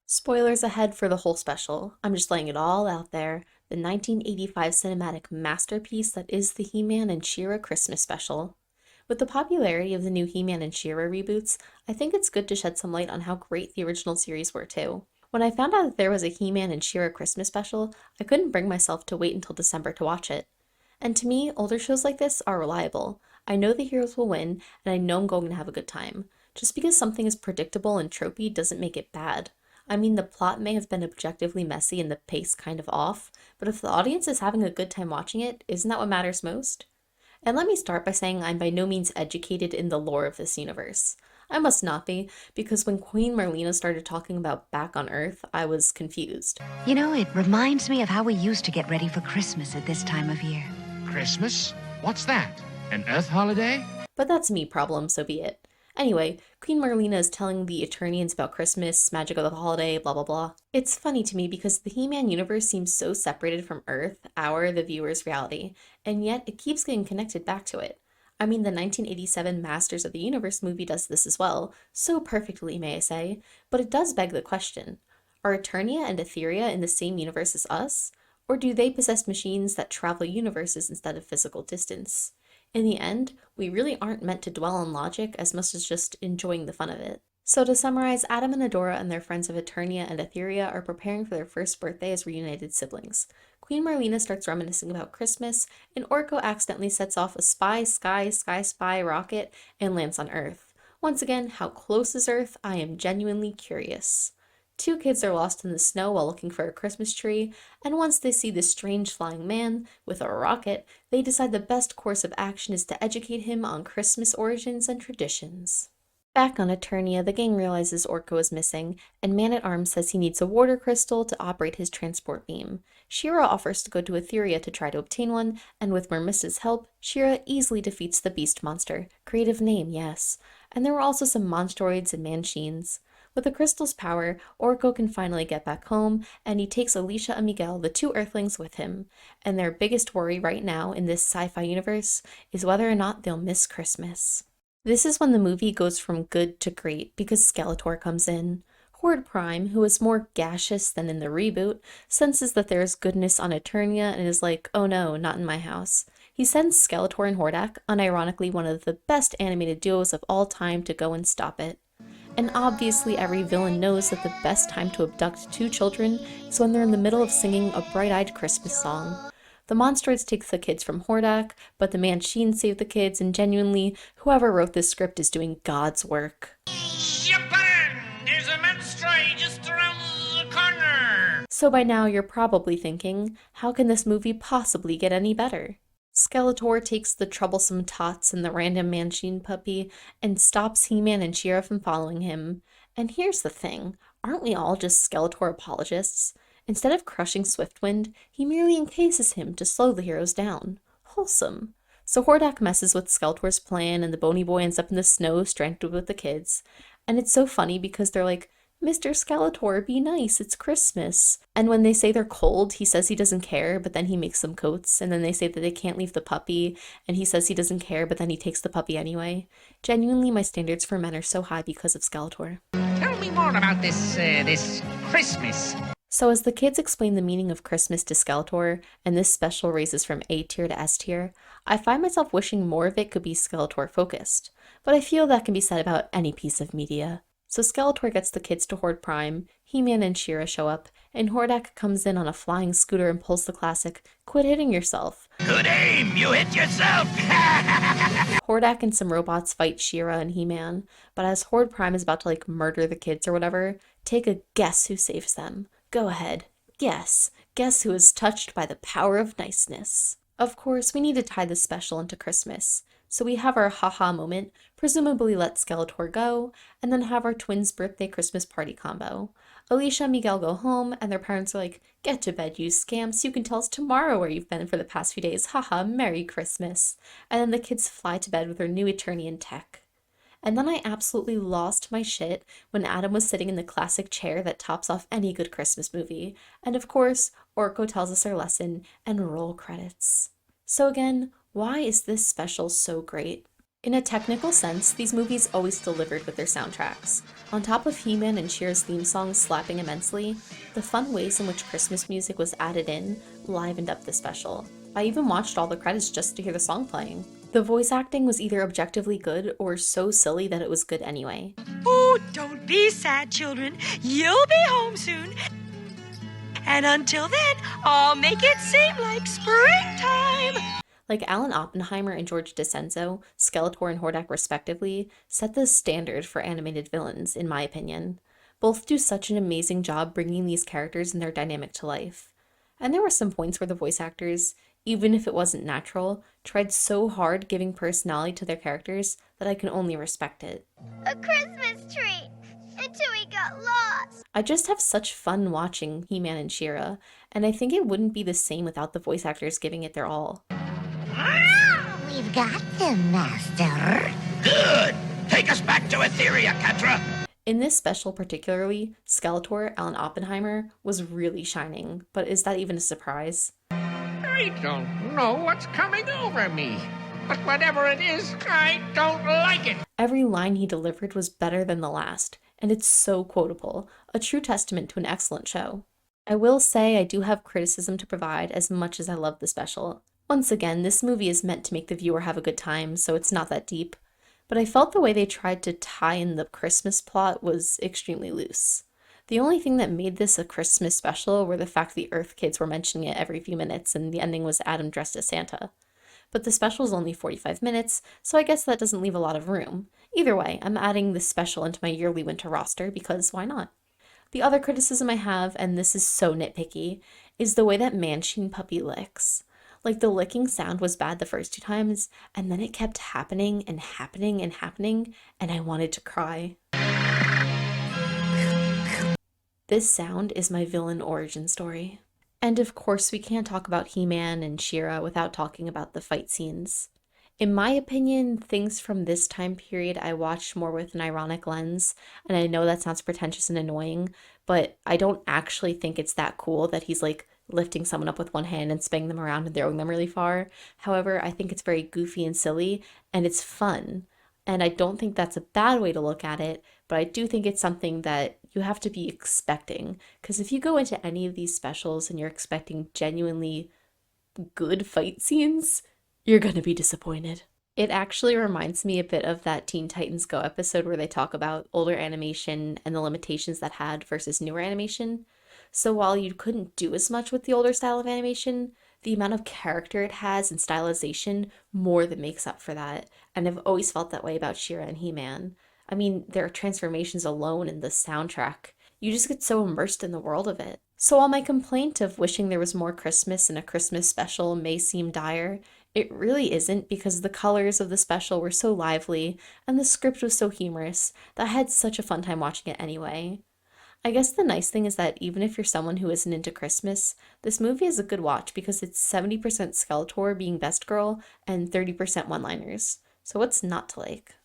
Spoilers ahead for the whole special. I'm just laying it all out there. The 1985 cinematic masterpiece that is the He-Man and She-Ra Christmas special. With the popularity of the new He-Man and She-Ra reboots, I think it's good to shed some light on how great the original series were too. When I found out that there was a He-Man and She-Ra Christmas special, I couldn't bring myself to wait until December to watch it. And to me, older shows like this are reliable. I know the heroes will win, and I know I'm going to have a good time. Just because something is predictable and tropey doesn't make it bad. I mean, the plot may have been objectively messy and the pace kind of off, but if the audience is having a good time watching it, isn't that what matters most? And let me start by saying I'm by no means educated in the lore of this universe. I must not be, because when Queen Marlena started talking about back on Earth, I was confused. You know, it reminds me of how we used to get ready for Christmas at this time of year. Christmas? What's that? An Earth holiday? But that's me problem, so be it. Anyway, Queen Marlena is telling the Eternians about Christmas, magic of the holiday, blah blah blah. It's funny to me because the He-Man universe seems so separated from Earth, the viewer's reality, and yet it keeps getting connected back to it. I mean, the 1987 Masters of the Universe movie does this as well, so perfectly may I say, but it does beg the question, are Eternia and Etheria in the same universe as us? Or do they possess machines that travel universes instead of physical distance? In the end, we really aren't meant to dwell on logic as much as just enjoying the fun of it. So to summarize, Adam and Adora and their friends of Eternia and Etheria are preparing for their first birthday as reunited siblings. Queen Marlena starts reminiscing about Christmas, and Orko accidentally sets off a spy rocket and lands on Earth. Once again, how close is Earth? I am genuinely curious. Two kids are lost in the snow while looking for a Christmas tree, and once they see this strange flying man with a rocket, they decide the best course of action is to educate him on Christmas origins and traditions. Back on Eternia, the gang realizes Orko is missing, and Man-at-Arms says he needs a water crystal to operate his transport beam. She-Ra offers to go to Etheria to try to obtain one, and with Mermissa's help, She-Ra easily defeats the beast monster. Creative name, yes. And there were also some monstroids and manchines. With the crystal's power, Orko can finally get back home, and he takes Alicia and Miguel, the two Earthlings, with him. And their biggest worry right now in this sci-fi universe is whether or not they'll miss Christmas. This is when the movie goes from good to great because Skeletor comes in. Horde Prime, who is more gaseous than in the reboot, senses that there is goodness on Eternia and is like, oh no, not in my house. He sends Skeletor and Hordak, unironically one of the best animated duos of all time, to go and stop it. And obviously every villain knows that the best time to abduct two children is when they're in the middle of singing a bright-eyed Christmas song. The Monstroids take the kids from Hordak, but the Manchines save the kids, and genuinely, whoever wrote this script is doing God's work. Japan! There's a Monstroid just around the corner! So by now you're probably thinking, how can this movie possibly get any better? Skeletor takes the troublesome Tots and the random Manchine puppy and stops He-Man and She-Ra from following him. And here's the thing, aren't we all just Skeletor apologists? Instead of crushing Swiftwind, he merely encases him to slow the heroes down. Wholesome. So Hordak messes with Skeletor's plan and the bony boy ends up in the snow stranded with the kids. And it's so funny because they're like, Mr. Skeletor, be nice, it's Christmas. And when they say they're cold, he says he doesn't care, but then he makes them coats. And then they say that they can't leave the puppy, and he says he doesn't care, but then he takes the puppy anyway. Genuinely, my standards for men are so high because of Skeletor. Tell me more about this Christmas. So as the kids explain the meaning of Christmas to Skeletor, and this special raises from A tier to S tier, I find myself wishing more of it could be Skeletor focused. But I feel that can be said about any piece of media. So Skeletor gets the kids to Horde Prime, He-Man and She-Ra show up, and Hordak comes in on a flying scooter and pulls the classic, "Quit hitting yourself." Good aim! You hit yourself! Hordak and some robots fight She-Ra and He-Man, but as Horde Prime is about to murder the kids or whatever, take a guess who saves them. Go ahead. Guess. Guess who is touched by the power of niceness. Of course, we need to tie this special into Christmas. So we have our haha moment, presumably let Skeletor go, and then have our twins' birthday Christmas party combo. Alicia and Miguel go home, and their parents are like, get to bed, you scamps, you can tell us tomorrow where you've been for the past few days, haha, Merry Christmas. And then the kids fly to bed with their new Eternian tech. And then I absolutely lost my shit when Adam was sitting in the classic chair that tops off any good Christmas movie. And of course, Orko tells us our lesson, and roll credits. So again, why is this special so great? In a technical sense, these movies always delivered with their soundtracks. On top of He-Man and She-Ra's theme songs slapping immensely, the fun ways in which Christmas music was added in livened up the special. I even watched all the credits just to hear the song playing. The voice acting was either objectively good or so silly that it was good anyway. Oh, don't be sad, children. You'll be home soon. And until then, I'll make it seem like springtime. Like Alan Oppenheimer and George DeCenzo, Skeletor and Hordak respectively, set the standard for animated villains, in my opinion. Both do such an amazing job bringing these characters and their dynamic to life. And there were some points where the voice actors, even if it wasn't natural, tried so hard giving personality to their characters that I can only respect it. A Christmas tree! Until we got lost! I just have such fun watching He-Man and She-Ra, and I think it wouldn't be the same without the voice actors giving it their all. We've got them, Master. Good! Take us back to Etheria, Catra! In this special particularly, Skeletor, Alan Oppenheimer, was really shining, but is that even a surprise? I don't know what's coming over me. But whatever it is, I don't like it. Every line he delivered was better than the last, and it's so quotable, a true testament to an excellent show. I will say I do have criticism to provide as much as I love the special. Once again, this movie is meant to make the viewer have a good time, so it's not that deep. But I felt the way they tried to tie in the Christmas plot was extremely loose. The only thing that made this a Christmas special were the fact the Earth kids were mentioning it every few minutes and the ending was Adam dressed as Santa. But the special is only 45 minutes, so I guess that doesn't leave a lot of room. Either way, I'm adding this special into my yearly winter roster because why not? The other criticism I have, and this is so nitpicky, is the way that Manchine Puppy licks. Like, the licking sound was bad the first 2 times, and then it kept happening and happening and happening, and I wanted to cry. This sound is my villain origin story. And of course, we can't talk about He-Man and She-Ra without talking about the fight scenes. In my opinion, things from this time period I watched more with an ironic lens, and I know that sounds pretentious and annoying, but I don't actually think it's that cool that he's like lifting someone up with one hand and spinning them around and throwing them really far. However, I think it's very goofy and silly, and it's fun. And I don't think that's a bad way to look at it, but I do think it's something that you have to be expecting. Because if you go into any of these specials and you're expecting genuinely good fight scenes, you're gonna be disappointed. It actually reminds me a bit of that Teen Titans Go episode where they talk about older animation and the limitations that had versus newer animation. So while you couldn't do as much with the older style of animation, the amount of character it has and stylization more than makes up for that. And I've always felt that way about She-Ra and He-Man. I mean, their transformations alone in the soundtrack, you just get so immersed in the world of it. So while my complaint of wishing there was more Christmas in a Christmas special may seem dire, it really isn't because the colors of the special were so lively and the script was so humorous that I had such a fun time watching it anyway. I guess the nice thing is that even if you're someone who isn't into Christmas, this movie is a good watch because it's 70% Skeletor being best girl and 30% one-liners. So what's not to like?